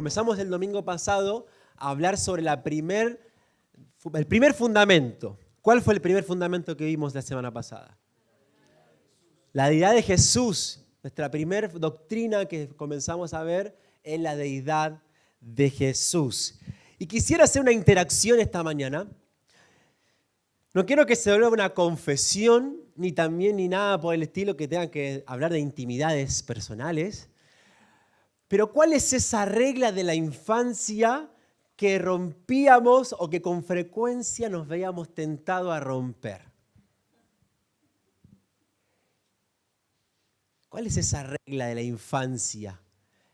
Comenzamos el domingo pasado a hablar sobre el primer fundamento. ¿Cuál fue el primer fundamento que vimos la semana pasada? La deidad de Jesús. Nuestra primera doctrina que comenzamos a ver es la deidad de Jesús. Y quisiera hacer una interacción esta mañana. No quiero que se vuelva una confesión, ni nada por el estilo que tenga que hablar de intimidades personales. Pero ¿cuál es esa regla de la infancia que rompíamos o que con frecuencia nos veíamos tentados a romper? ¿Cuál es esa regla de la infancia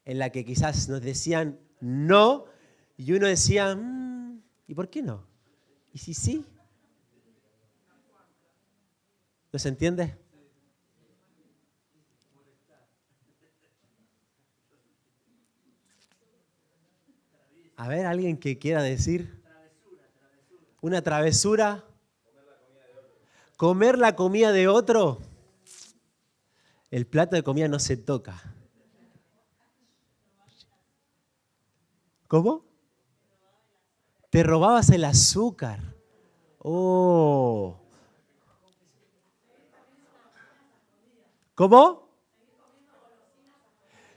en la que quizás nos decían no y uno decía, ¿y por qué no? ¿Y si sí? ¿No se entiende? A ver, alguien que quiera decir. ¿Una travesura? ¿Comer la comida de otro? El plato de comida no se toca. ¿Cómo? Te robabas el azúcar. Oh. ¿Cómo?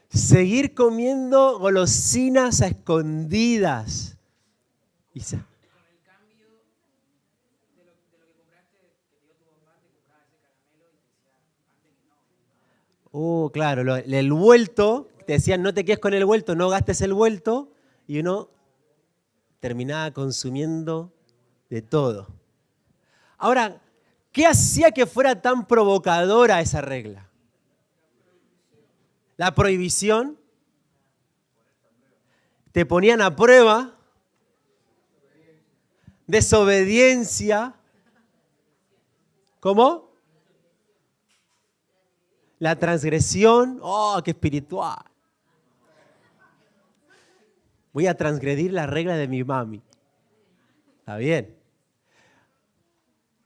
Seguir comiendo golosinas a escondidas. Isa. Claro, el vuelto, te decían no te quedes con el vuelto, no gastes el vuelto, y uno terminaba consumiendo de todo. Ahora, ¿qué hacía que fuera tan provocadora esa regla? La prohibición, te ponían a prueba, desobediencia, ¿cómo? La transgresión, qué espiritual. Voy a transgredir la regla de mi mami. ¿Está bien?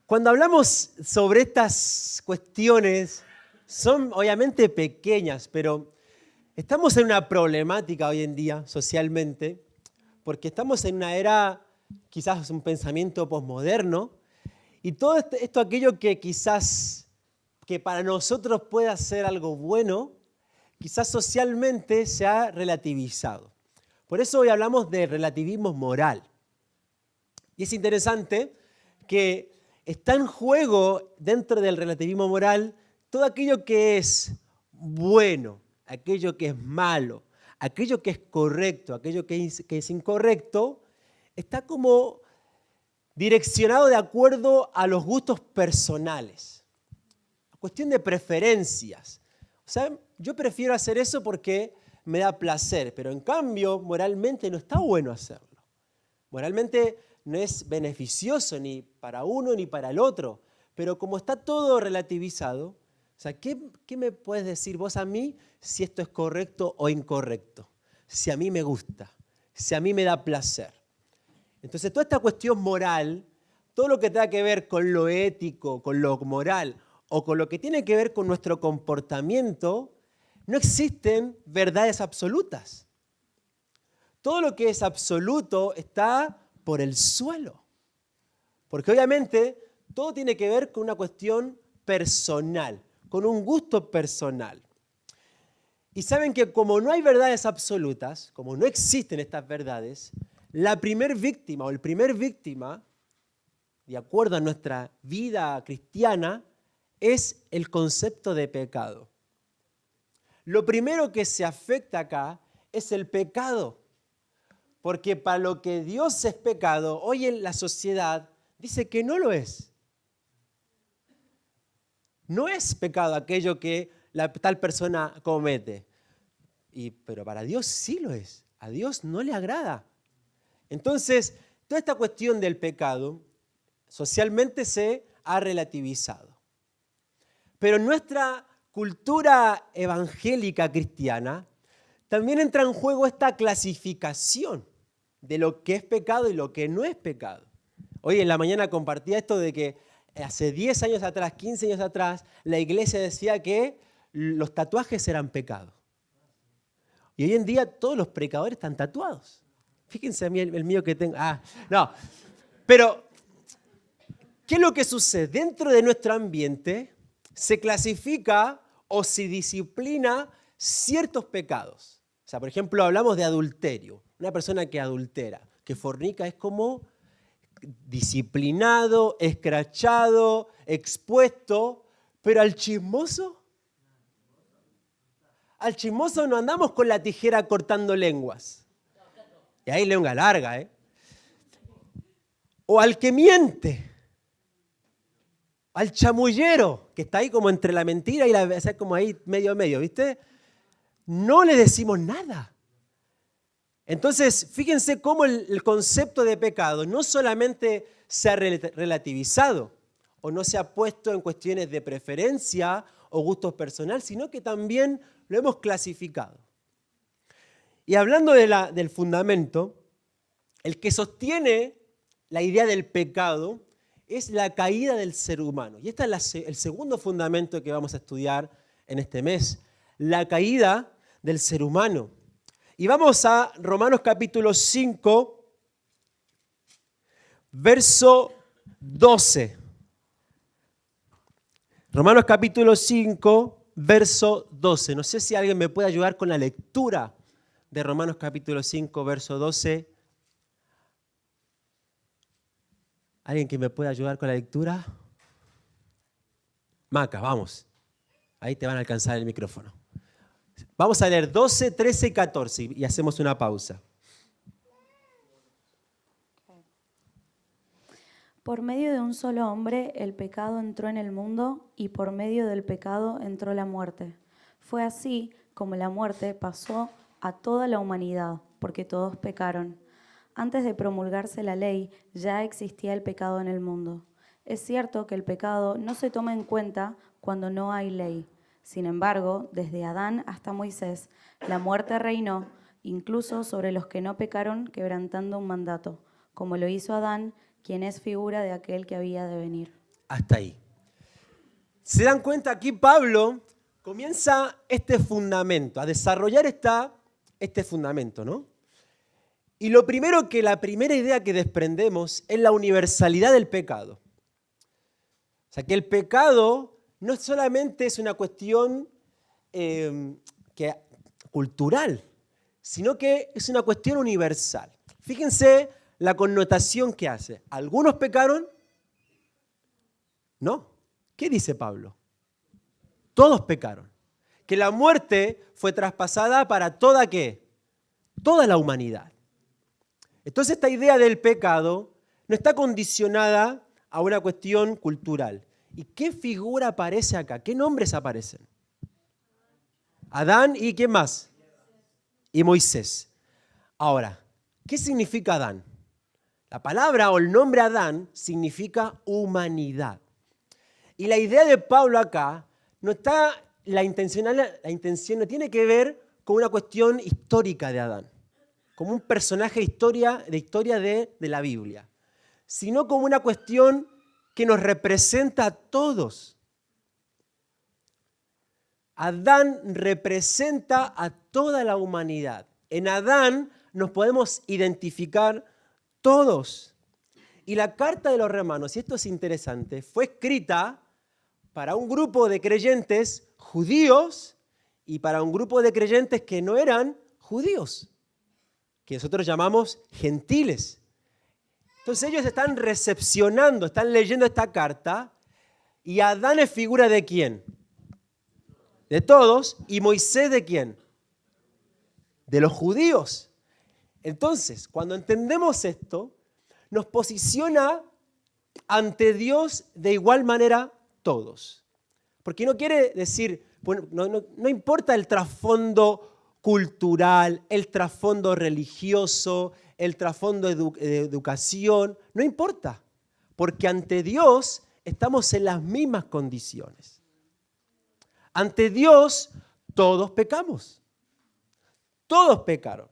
Cuando hablamos sobre estas cuestiones, son obviamente pequeñas, pero estamos en una problemática hoy en día socialmente, porque estamos en una era, quizás un pensamiento posmoderno, y todo esto aquello que quizás que para nosotros pueda ser algo bueno, quizás socialmente se ha relativizado. Por eso hoy hablamos de relativismo moral. Y es interesante que está en juego dentro del relativismo moral todo aquello que es bueno, aquello que es malo, aquello que es correcto, aquello que es incorrecto, está como direccionado de acuerdo a los gustos personales. Cuestión de preferencias. O sea, yo prefiero hacer eso porque me da placer, pero en cambio, moralmente no está bueno hacerlo. Moralmente no es beneficioso ni para uno ni para el otro, pero como está todo relativizado, o sea, ¿qué me puedes decir vos a mí si esto es correcto o incorrecto? Si a mí me gusta, si a mí me da placer. Entonces, toda esta cuestión moral, todo lo que tenga que ver con lo ético, con lo moral, o con lo que tiene que ver con nuestro comportamiento, no existen verdades absolutas. Todo lo que es absoluto está por el suelo. Porque obviamente todo tiene que ver con una cuestión personal, con un gusto personal. Y saben que como no hay verdades absolutas, como no existen estas verdades, la primer víctima o el primer víctima, de acuerdo a nuestra vida cristiana, es el concepto de pecado. Lo primero que se afecta acá es el pecado, porque para lo que Dios es pecado, hoy en la sociedad dice que no lo es. No es pecado aquello que la tal persona comete, pero para Dios sí lo es. A Dios no le agrada. Entonces, toda esta cuestión del pecado socialmente se ha relativizado. Pero en nuestra cultura evangélica cristiana también entra en juego esta clasificación de lo que es pecado y lo que no es pecado. Hoy en la mañana compartía esto de que hace 10 años atrás, 15 años atrás, la iglesia decía que los tatuajes eran pecado. Y hoy en día todos los predicadores están tatuados. Fíjense a mí el mío que tengo. No. Pero, ¿qué es lo que sucede? Dentro de nuestro ambiente se clasifica o se disciplina ciertos pecados. O sea, por ejemplo, hablamos de adulterio. Una persona que adultera, que fornica, es como disciplinado, escrachado, expuesto, pero al chismoso no andamos con la tijera cortando lenguas. Y ahí lengua larga, ¿eh? O al que miente, al chamullero, que está ahí como entre la mentira y o sea, como ahí medio, ¿viste? No le decimos nada. Entonces, fíjense cómo el concepto de pecado no solamente se ha relativizado o no se ha puesto en cuestiones de preferencia o gustos personales, sino que también lo hemos clasificado. Y hablando del fundamento, el que sostiene la idea del pecado es la caída del ser humano. Y este es el segundo fundamento que vamos a estudiar en este mes, la caída del ser humano. Y vamos a Romanos capítulo 5, verso 12. Romanos capítulo 5, verso 12. No sé si alguien me puede ayudar con la lectura de Romanos capítulo 5, verso 12. ¿Alguien que me pueda ayudar con la lectura? Maca, vamos. Ahí te van a alcanzar el micrófono. Vamos a leer 12, 13 y 14 y hacemos una pausa. Por medio de un solo hombre el pecado entró en el mundo y por medio del pecado entró la muerte. Fue así como la muerte pasó a toda la humanidad, porque todos pecaron. Antes de promulgarse la ley ya existía el pecado en el mundo. Es cierto que el pecado no se toma en cuenta cuando no hay ley. Sin embargo, desde Adán hasta Moisés, la muerte reinó incluso sobre los que no pecaron quebrantando un mandato, como lo hizo Adán, quien es figura de aquel que había de venir. Hasta ahí. ¿Se dan cuenta? Aquí Pablo comienza este fundamento, a desarrollar este fundamento, ¿no? Y la primera idea que desprendemos es la universalidad del pecado. O sea, que el pecado no solamente es una cuestión cultural, sino que es una cuestión universal. Fíjense la connotación que hace. ¿Algunos pecaron? No. ¿Qué dice Pablo? Todos pecaron. Que la muerte fue traspasada para toda ¿qué? Toda la humanidad. Entonces esta idea del pecado no está condicionada a una cuestión cultural. ¿Y qué figura aparece acá? ¿Qué nombres aparecen? Adán y ¿quién más? Y Moisés. Ahora, ¿qué significa Adán? La palabra o el nombre Adán significa humanidad. Y la idea de Pablo acá no está, la intención no tiene que ver con una cuestión histórica de Adán, como un personaje de historia de la Biblia, sino como una cuestión que nos representa a todos. Adán representa a toda la humanidad. En Adán nos podemos identificar todos. Y la carta de los Romanos, y esto es interesante, fue escrita para un grupo de creyentes judíos y para un grupo de creyentes que no eran judíos, que nosotros llamamos gentiles. Entonces ellos están recepcionando, están leyendo esta carta y Adán es figura ¿de quién? De todos. ¿Y Moisés de quién? De los judíos. Entonces, cuando entendemos esto, nos posiciona ante Dios de igual manera todos. Porque no quiere decir, bueno, no importa el trasfondo cultural, el trasfondo religioso, el trasfondo de educación, no importa. Porque ante Dios estamos en las mismas condiciones. Ante Dios todos pecamos. Todos pecaron.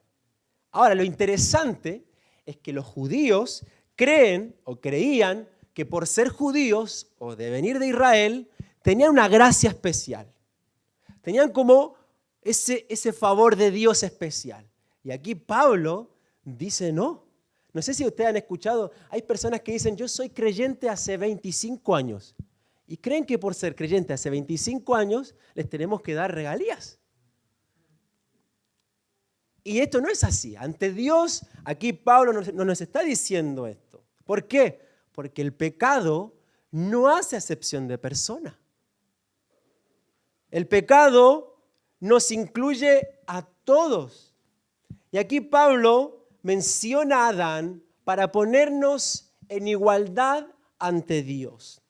Ahora, lo interesante es que los judíos creen o creían que por ser judíos o de venir de Israel, tenían una gracia especial. Tenían como ese favor de Dios especial. Y aquí Pablo dice no. No sé si ustedes han escuchado, hay personas que dicen, yo soy creyente hace 25 años. Y creen que por ser creyente hace 25 años les tenemos que dar regalías. Y esto no es así. Ante Dios, aquí Pablo no nos está diciendo esto. ¿Por qué? Porque el pecado no hace acepción de persona. El pecado nos incluye a todos. Y aquí Pablo menciona a Adán para ponernos en igualdad ante Dios.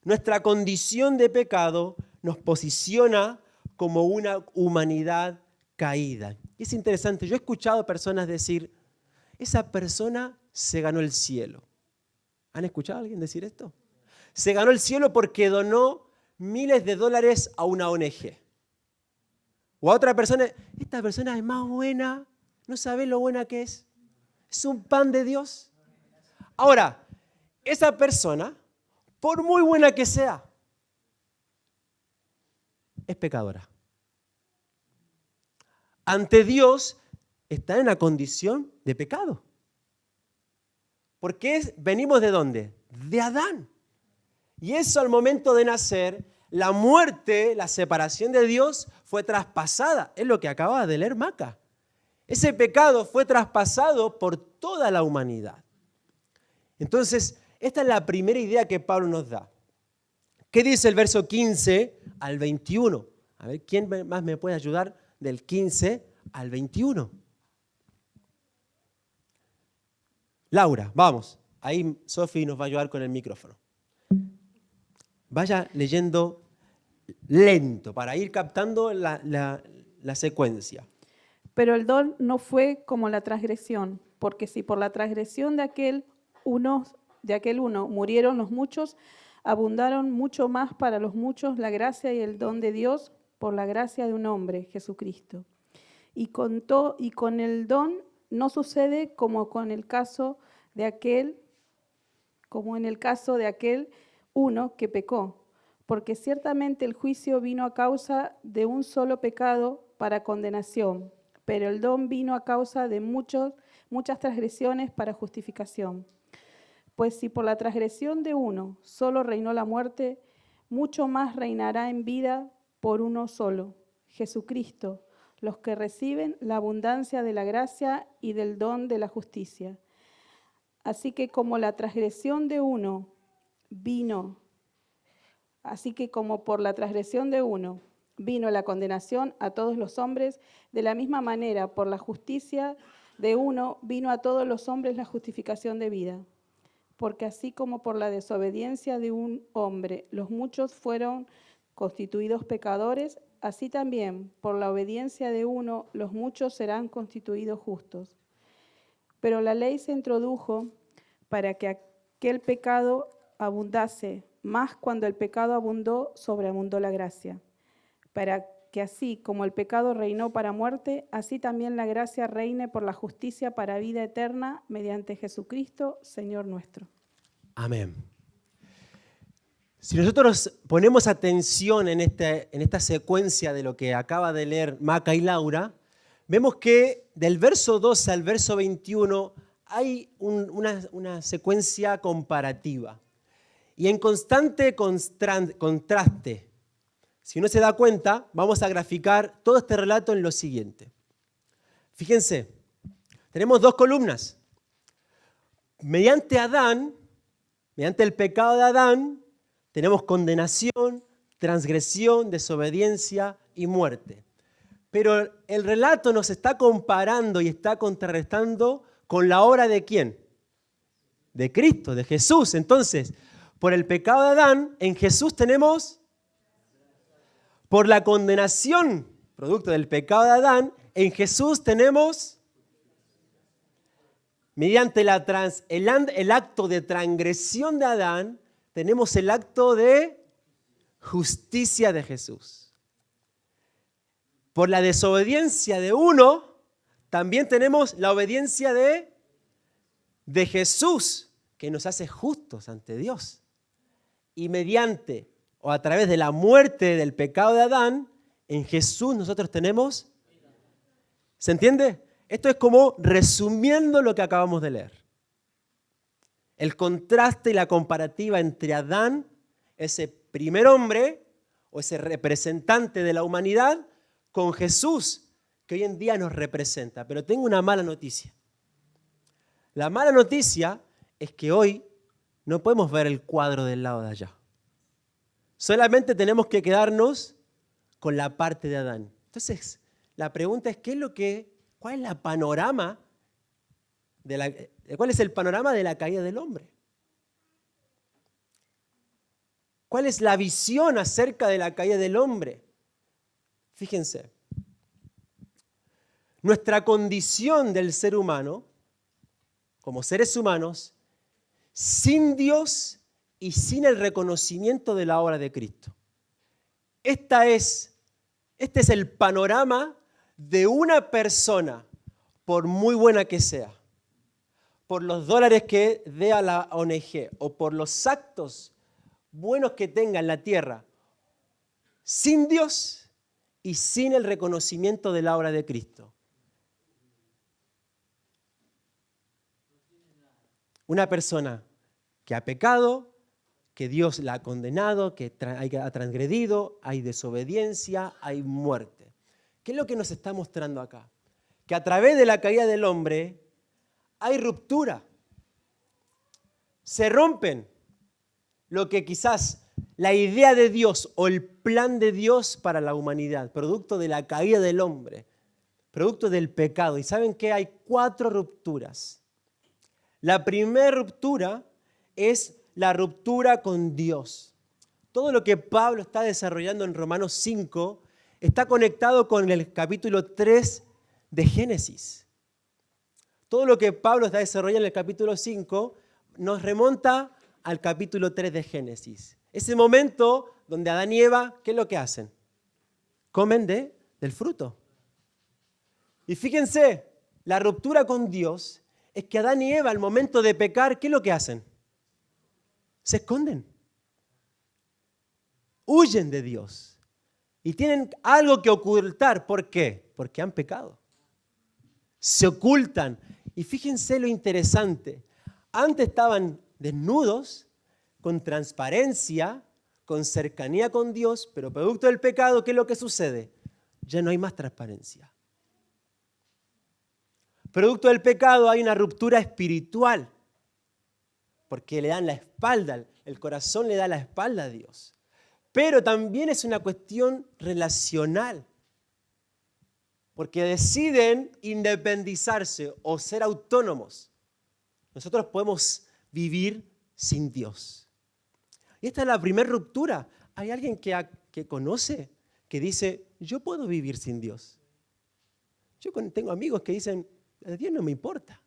Nuestra condición de pecado nos posiciona como una humanidad caída. Y es interesante, yo he escuchado personas decir, esa persona se ganó el cielo. ¿Han escuchado a alguien decir esto? Se ganó el cielo porque donó miles de dólares a una ONG. O a otra persona, esta persona es más buena, no sabe lo buena que es. Es un pan de Dios. Ahora, esa persona, por muy buena que sea, es pecadora. Ante Dios está en una condición de pecado. Porque venimos ¿de dónde? De Adán. Y eso al momento de nacer, la muerte, la separación de Dios fue traspasada. Es lo que acaba de leer Maca. Ese pecado fue traspasado por toda la humanidad. Entonces, esta es la primera idea que Pablo nos da. ¿Qué dice el verso 15 al 21? A ver, ¿quién más me puede ayudar del 15 al 21? Laura, vamos. Ahí Sofi nos va a ayudar con el micrófono. Vaya leyendo lento para ir captando la secuencia. Pero el don no fue como la transgresión, porque si por la transgresión de aquel uno murieron los muchos, abundaron mucho más para los muchos la gracia y el don de Dios por la gracia de un hombre, Jesucristo. Y con el don no sucede como en el caso de aquel uno que pecó, porque ciertamente el juicio vino a causa de un solo pecado para condenación, pero el don vino a causa de muchas transgresiones para justificación. Pues si por la transgresión de uno solo reinó la muerte, mucho más reinará en vida por uno solo, Jesucristo, los que reciben la abundancia de la gracia y del don de la justicia. Así que como por la transgresión de uno vino la condenación a todos los hombres, de la misma manera por la justicia de uno vino a todos los hombres la justificación de vida. Porque así como por la desobediencia de un hombre los muchos fueron constituidos pecadores, así también por la obediencia de uno los muchos serán constituidos justos. Pero la ley se introdujo para que aquel pecado abundase, más cuando el pecado abundó, sobreabundó la gracia. Para que así como el pecado reinó para muerte, así también la gracia reine por la justicia para vida eterna mediante Jesucristo, Señor nuestro. Amén. Si nosotros ponemos atención en esta secuencia de lo que acaba de leer Maca y Laura, vemos que del verso 12 al verso 21 hay una secuencia comparativa y en constante contraste. Si uno se da cuenta, vamos a graficar todo este relato en lo siguiente. Fíjense, tenemos dos columnas. Mediante el pecado de Adán, tenemos condenación, transgresión, desobediencia y muerte. Pero el relato nos está comparando y está contrarrestando con la obra ¿de quién? De Cristo, de Jesús. Entonces, por el pecado de Adán, en Jesús tenemos, por la condenación, producto del pecado de Adán, en Jesús tenemos, mediante el acto de transgresión de Adán, tenemos el acto de justicia de Jesús. Por la desobediencia de uno, también tenemos la obediencia de Jesús, que nos hace justos ante Dios. Y mediante o a través de la muerte del pecado de Adán, En Jesús nosotros tenemos. ¿Se entiende? Esto es como resumiendo lo que acabamos de leer. El contraste y la comparativa entre Adán, ese primer hombre o ese representante de la humanidad, con Jesús, que hoy en día nos representa. Pero tengo una mala noticia. La mala noticia es que hoy no podemos ver el cuadro del lado de allá. Solamente tenemos que quedarnos con la parte de Adán. Entonces, la pregunta es, ¿cuál es el panorama de la caída del hombre? ¿Cuál es la visión acerca de la caída del hombre? Fíjense, nuestra condición del ser humano, como seres humanos, sin Dios y sin el reconocimiento de la obra de Cristo. Este es el panorama de una persona, por muy buena que sea, por los dólares que dé a la ONG o por los actos buenos que tenga en la tierra, sin Dios y sin el reconocimiento de la obra de Cristo. Una persona que ha pecado, que Dios la ha condenado, que ha transgredido, hay desobediencia, hay muerte. ¿Qué es lo que nos está mostrando acá? Que a través de la caída del hombre hay ruptura. Se rompen lo que quizás la idea de Dios o el plan de Dios para la humanidad, producto de la caída del hombre, producto del pecado. ¿Y saben qué? Hay 4 rupturas. La primera ruptura es la ruptura con Dios. Todo lo que Pablo está desarrollando en Romanos 5 está conectado con el capítulo 3 de Génesis. Todo lo que Pablo está desarrollando en el capítulo 5 nos remonta al capítulo 3 de Génesis. Ese momento donde Adán y Eva, ¿qué es lo que hacen? Comen del fruto. Y fíjense, la ruptura con Dios es que Adán y Eva al momento de pecar, ¿qué es lo que hacen? Se esconden. Huyen de Dios. Y tienen algo que ocultar. ¿Por qué? Porque han pecado. Se ocultan. Y fíjense lo interesante. Antes estaban desnudos, con transparencia, con cercanía con Dios, pero producto del pecado, ¿qué es lo que sucede? Ya no hay más transparencia. Producto del pecado hay una ruptura espiritual, porque le dan la espalda, el corazón le da la espalda a Dios. Pero también es una cuestión relacional, porque deciden independizarse o ser autónomos. Nosotros podemos vivir sin Dios. Y esta es la primera ruptura. ¿Hay alguien que conoce, que dice, yo puedo vivir sin Dios? Yo tengo amigos que dicen, Dios no me importa.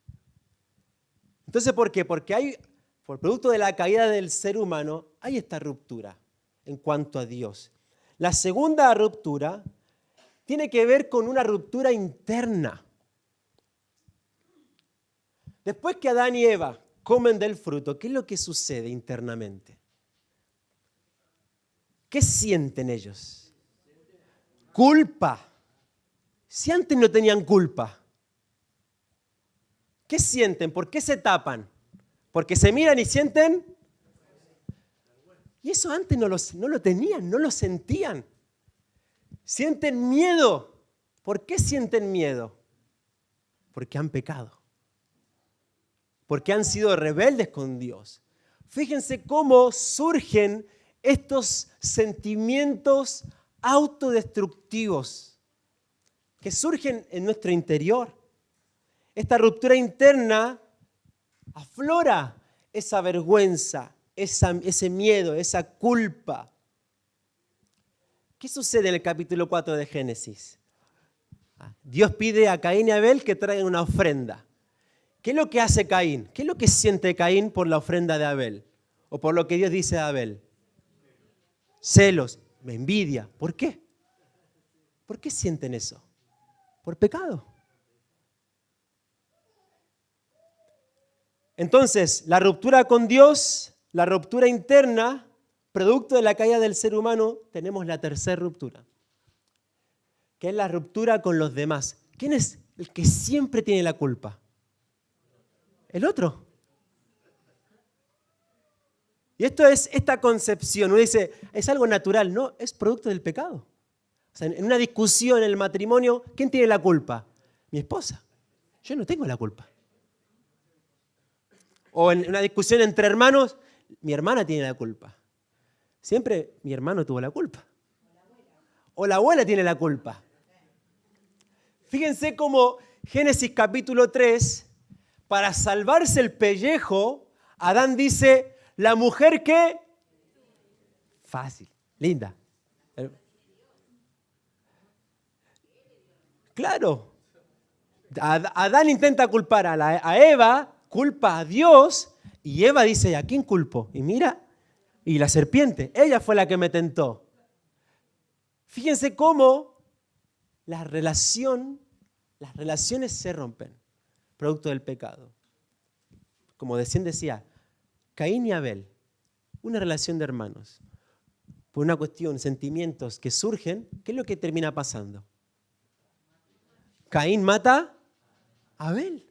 Entonces, ¿por qué? Porque por producto de la caída del ser humano, hay esta ruptura en cuanto a Dios. La segunda ruptura tiene que ver con una ruptura interna. Después que Adán y Eva comen del fruto, ¿qué es lo que sucede internamente? ¿Qué sienten ellos? Culpa. Si antes no tenían culpa, ¿qué sienten? ¿Por qué se tapan? Porque se miran y sienten. Y eso antes no lo tenían, no lo sentían. Sienten miedo. ¿Por qué sienten miedo? Porque han pecado. Porque han sido rebeldes con Dios. Fíjense cómo surgen estos sentimientos autodestructivos que surgen en nuestro interior. Esta ruptura interna aflora esa vergüenza, ese miedo, esa culpa. ¿Qué sucede en el capítulo 4 de Génesis? Dios pide a Caín y Abel que traigan una ofrenda. ¿Qué es lo que hace Caín? ¿Qué es lo que siente Caín por la ofrenda de Abel? ¿O por lo que Dios dice de Abel? Celos, envidia. ¿Por qué? ¿Por qué sienten eso? Por pecado. Entonces, la ruptura con Dios, la ruptura interna, producto de la caída del ser humano, tenemos la tercera ruptura. que es la ruptura con los demás. ¿Quién es el que siempre tiene la culpa? El otro. Y esto es esta concepción. Uno dice, es algo natural. No, es producto del pecado. O sea, en una discusión en el matrimonio, ¿quién tiene la culpa? Mi esposa. Yo no tengo la culpa. O en una discusión entre hermanos, mi hermana tiene la culpa. Siempre mi hermano tuvo la culpa. O la abuela tiene la culpa. Fíjense cómo Génesis capítulo 3, para salvarse el pellejo, Adán dice, la mujer que... Fácil, linda. Claro. Adán intenta culpar a Eva, culpa a Dios, y Eva dice, ¿a quién culpo? Y mira, y la serpiente, ella fue la que me tentó. Fíjense cómo las relaciones se rompen, producto del pecado. Como decía, Caín y Abel, una relación de hermanos. Por una cuestión, sentimientos que surgen, ¿qué es lo que termina pasando? Caín mata a Abel.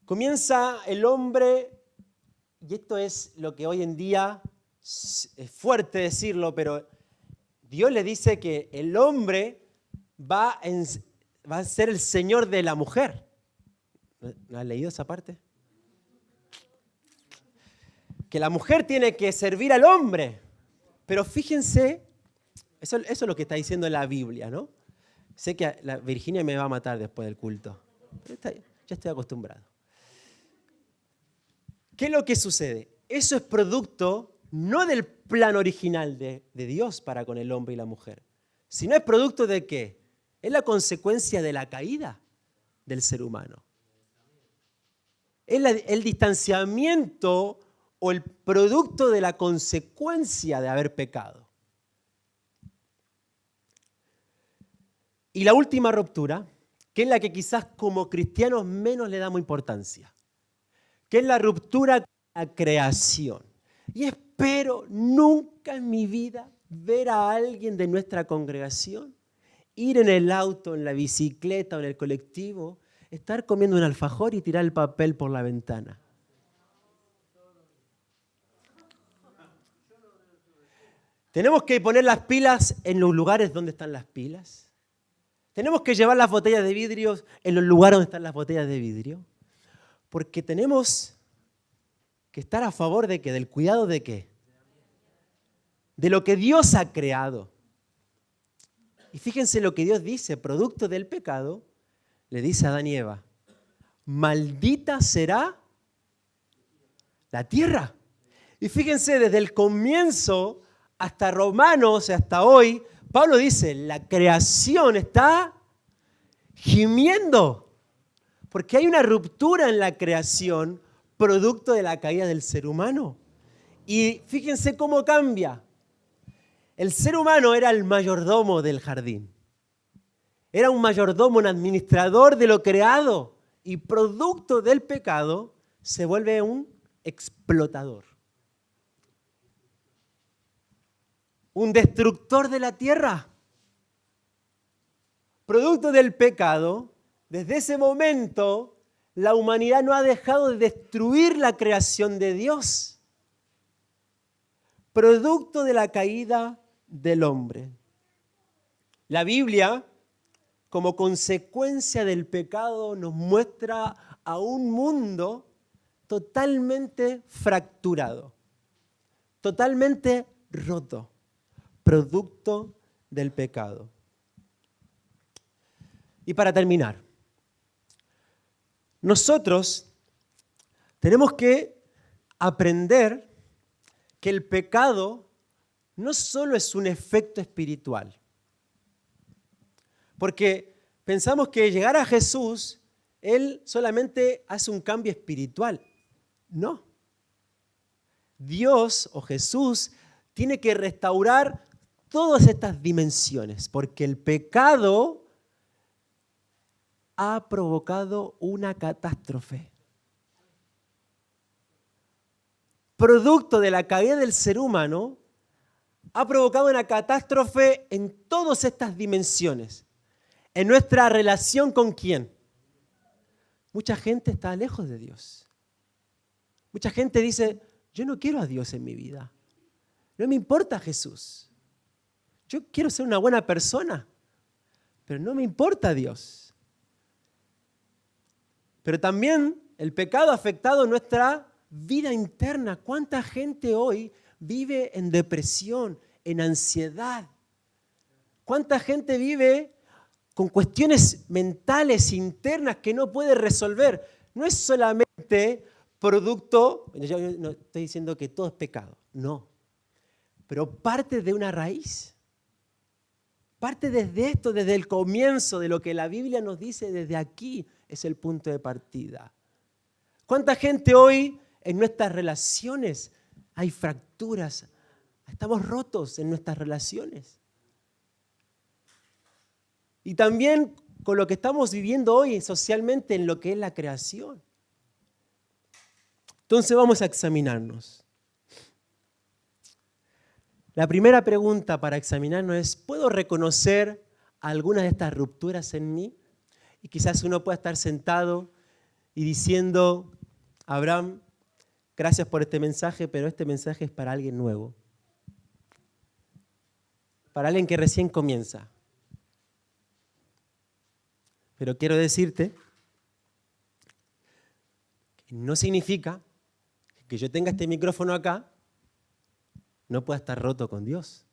Comienza el hombre, y esto es lo que hoy en día es fuerte decirlo, pero Dios le dice que el hombre va a ser el señor de la mujer. ¿No has leído esa parte? Que la mujer tiene que servir al hombre. Pero fíjense, eso es lo que está diciendo la Biblia, ¿no? Sé que la Virginia me va a matar después del culto. Pero ya estoy acostumbrado. ¿Qué es lo que sucede? Eso es producto no del plan original de Dios para con el hombre y la mujer, sino es producto de ¿qué? Es la consecuencia de la caída del ser humano. Es el distanciamiento o el producto de la consecuencia de haber pecado. Y la última ruptura, que es la que quizás como cristianos menos le damos importancia, que es la ruptura con la creación. Y espero nunca en mi vida ver a alguien de nuestra congregación ir en el auto, en la bicicleta o en el colectivo, estar comiendo un alfajor y tirar el papel por la ventana. Tenemos que poner las pilas en los lugares donde están las pilas. Tenemos que llevar las botellas de vidrio en los lugares donde están las botellas de vidrio. Porque tenemos que estar a favor de ¿qué? Del cuidado de ¿qué? De lo que Dios ha creado. Y fíjense lo que Dios dice, producto del pecado, le dice a Adán y Eva, maldita será la tierra. Y fíjense, desde el comienzo hasta Romanos, hasta hoy, Pablo dice, la creación está gimiendo. Porque hay una ruptura en la creación producto de la caída del ser humano. Y fíjense cómo cambia. El ser humano era el mayordomo del jardín. Era un mayordomo, un administrador de lo creado. Y producto del pecado se vuelve un explotador. Un destructor de la tierra. Producto del pecado, desde ese momento, la humanidad no ha dejado de destruir la creación de Dios. Producto de la caída del hombre. La Biblia, como consecuencia del pecado, nos muestra a un mundo totalmente fracturado, totalmente roto, producto del pecado. Y para terminar, nosotros tenemos que aprender que el pecado no solo es un efecto espiritual. Porque pensamos que llegar a Jesús, Él solamente hace un cambio espiritual. No. Dios o Jesús tiene que restaurar todas estas dimensiones, porque el pecado ha provocado una catástrofe. Producto de la caída del ser humano, ha provocado una catástrofe en todas estas dimensiones. En nuestra relación con ¿quién? Mucha gente está lejos de Dios. Mucha gente dice, yo no quiero a Dios en mi vida. No me importa Jesús. Yo quiero ser una buena persona, pero no me importa Dios. Pero también el pecado ha afectado nuestra vida interna. ¿Cuánta gente hoy vive en depresión, en ansiedad? ¿Cuánta gente vive con cuestiones mentales internas que no puede resolver? No es solamente producto, yo no estoy diciendo que todo es pecado, no, pero parte de una raíz. Parte desde esto, desde el comienzo de lo que la Biblia nos dice, desde aquí es el punto de partida. ¿Cuánta gente hoy en nuestras relaciones hay fracturas? Estamos rotos en nuestras relaciones. Y también con lo que estamos viviendo hoy socialmente en lo que es la creación. Entonces vamos a examinarnos. La primera pregunta para examinarnos es, ¿puedo reconocer algunas de estas rupturas en mí? Y quizás uno pueda estar sentado y diciendo, Abraham, gracias por este mensaje, pero este mensaje es para alguien nuevo. Para alguien que recién comienza. Pero quiero decirte que no significa que yo tenga este micrófono acá no pueda estar roto con Dios.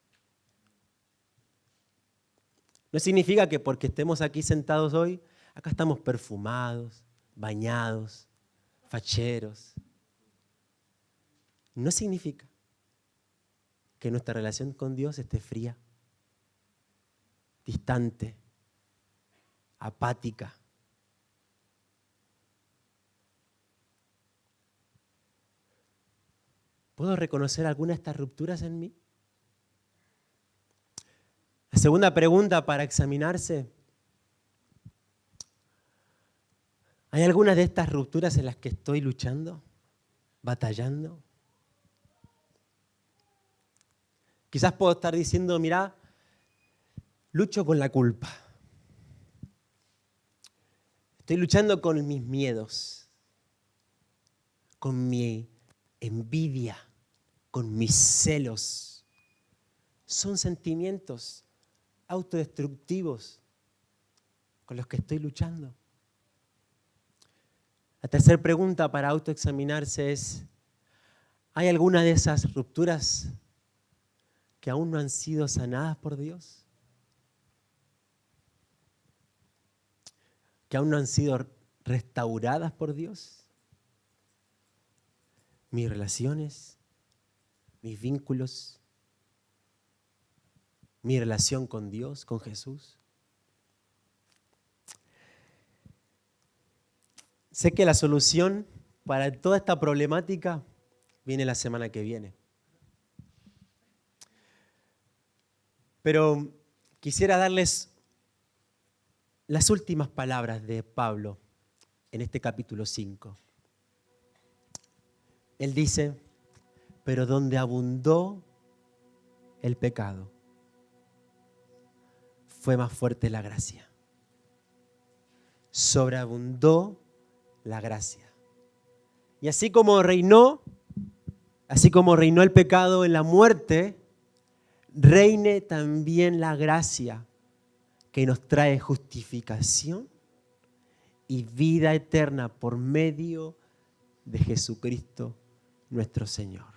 No significa que porque estemos aquí sentados hoy, acá estamos perfumados, bañados, facheros. No significa que nuestra relación con Dios esté fría, distante, apática. ¿Puedo reconocer alguna de estas rupturas en mí? La segunda pregunta para examinarse. ¿Hay alguna de estas rupturas en las que estoy luchando, batallando? Quizás puedo estar diciendo, mira, lucho con la culpa. Estoy luchando con mis miedos, con mi envidia, con mis celos. Son sentimientos autodestructivos con los que estoy luchando. La tercera pregunta para autoexaminarse es, ¿hay alguna de esas rupturas que aún no han sido sanadas por Dios? ¿Que aún no han sido restauradas por Dios? Mis relaciones, mis vínculos, mi relación con Dios, con Jesús. Sé que la solución para toda esta problemática viene la semana que viene. Pero quisiera darles las últimas palabras de Pablo en este capítulo 5. Él dice, pero donde abundó el pecado, fue más fuerte la gracia. Sobreabundó la gracia. Y así como reinó el pecado en la muerte, reine también la gracia que nos trae justificación y vida eterna por medio de Jesucristo nuestro Señor.